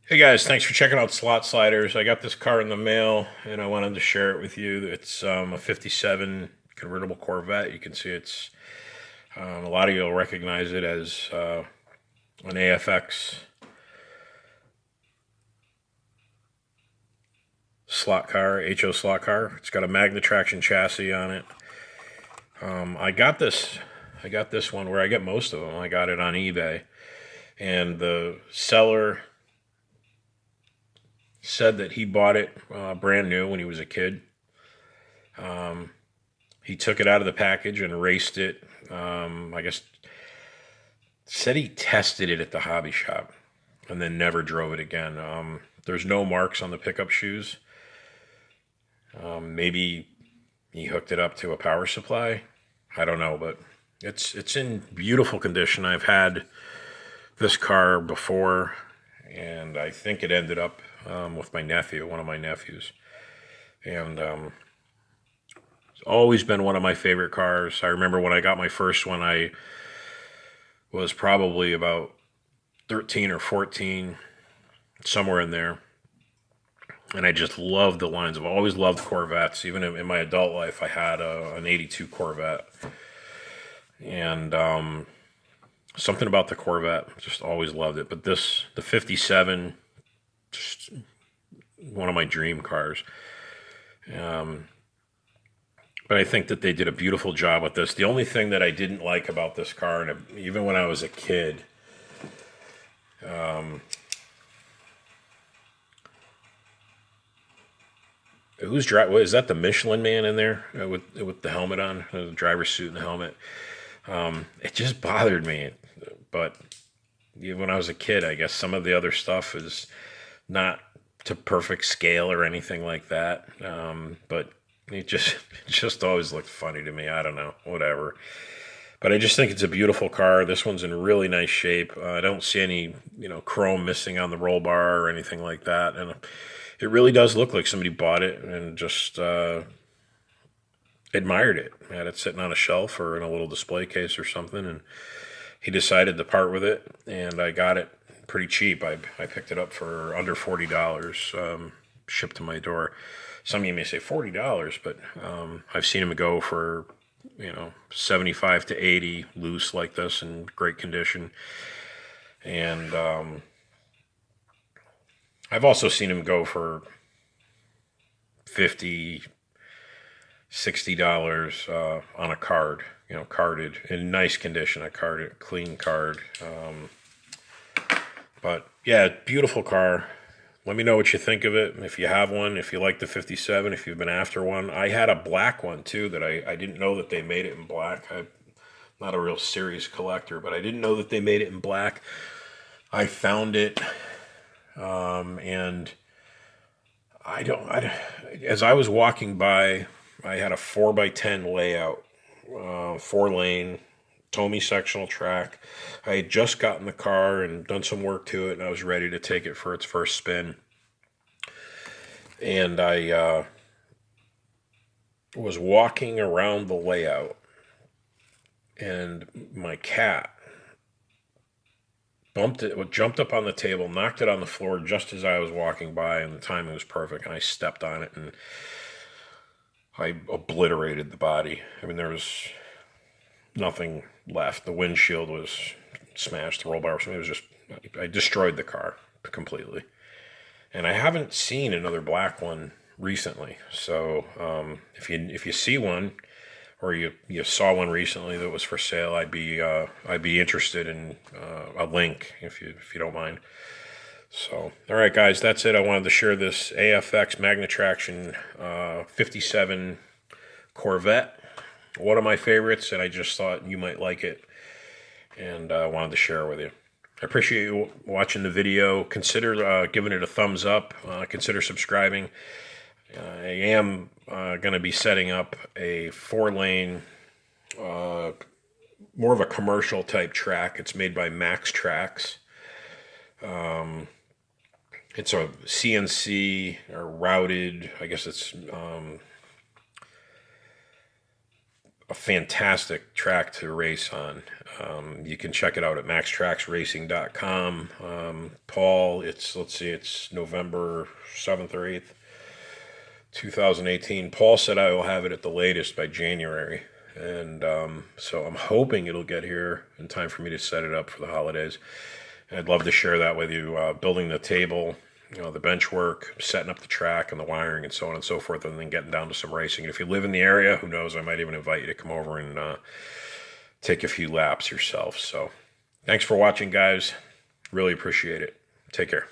Hey guys, thanks for checking out Slot Sliders. I got this car in the mail and I wanted to share it with you. It's a 57 convertible Corvette. You can see it's, a lot of you will recognize it as an AFX slot car, HO slot car. It's got a magnataraction chassis on it. I got this one where I get most of them. I got it on eBay, and the seller said that he bought it brand new when he was a kid. He took it out of the package and raced it. I guess said he tested it at the hobby shop and then never drove it again. There's no marks on the pickup shoes. Maybe he hooked it up to a power supply. I don't know, but it's in beautiful condition. I've had this car before, and I think it ended up with my nephew, one of my nephews. And it's always been one of my favorite cars. I remember when I got my first one, I was probably about 13 or 14, somewhere in there. And I just loved the lines. I've always loved Corvettes. Even in my adult life, I had an 82 Corvette. And something about the Corvette, just always loved it. But the 57, just one of my dream cars. But I think that they did a beautiful job with this. The only thing that I didn't like about this car, and even when I was a kid, who's driving? Is that the Michelin Man in there with the helmet on, the driver's suit and the helmet? It just bothered me. But when I was a kid, I guess some of the other stuff is not to perfect scale or anything like that. But it just always looked funny to me. I don't know, whatever. But I just think it's a beautiful car. This one's in really nice shape. I don't see any, chrome missing on the roll bar or anything like that. And it really does look like somebody bought it and just admired it. Had it sitting on a shelf or in a little display case or something, and he decided to part with it, and I got it pretty cheap. I picked it up for under $40, shipped to my door. Some of you may say $40, but I've seen them go for 75 to 80 loose like this in great condition. And I've also seen them go for $50, $60 on a card, carded in nice condition. A carded, clean card. But yeah, beautiful car. Let me know what you think of it. If you have one, if you like the 57, if you've been after one. I had a black one too that I didn't know that they made it in black. I'm not a real serious collector, but I didn't know that they made it in black. I found it, and as I was walking by, I had a 4x10 layout, 4-lane, Tommy sectional track. I had just gotten the car and done some work to it, and I was ready to take it for its first spin. And I was walking around the layout, and my cat jumped up on the table, knocked it on the floor just as I was walking by, and the timing was perfect, and I stepped on it, and I obliterated the body. I mean, there was nothing left. The windshield was smashed, the roll bar. It was just, I destroyed the car completely. And I haven't seen another black one recently. So if you see one, or you saw one recently that was for sale, I'd be interested in a link if you don't mind. So, all right, guys, that's it. I wanted to share this AFX magnataraction 57 Corvette. One of my favorites, and I just thought you might like it, and I wanted to share it with you. I appreciate you watching the video. Consider giving it a thumbs up. Consider subscribing. I am going to be setting up a 4-lane, more of a commercial type track. It's made by Max Tracks. It's a CNC or routed, I guess it's a fantastic track to race on. You can check it out at maxtracksracing.com. Paul, let's see, it's November 7th or 8th, 2018. Paul said I will have it at the latest by January. And so I'm hoping it'll get here in time for me to set it up for the holidays. And I'd love to share that with you, building the table, the bench work, setting up the track and the wiring and so on and so forth, and then getting down to some racing. And if you live in the area, who knows, I might even invite you to come over and take a few laps yourself. So thanks for watching, guys. Really appreciate it. Take care.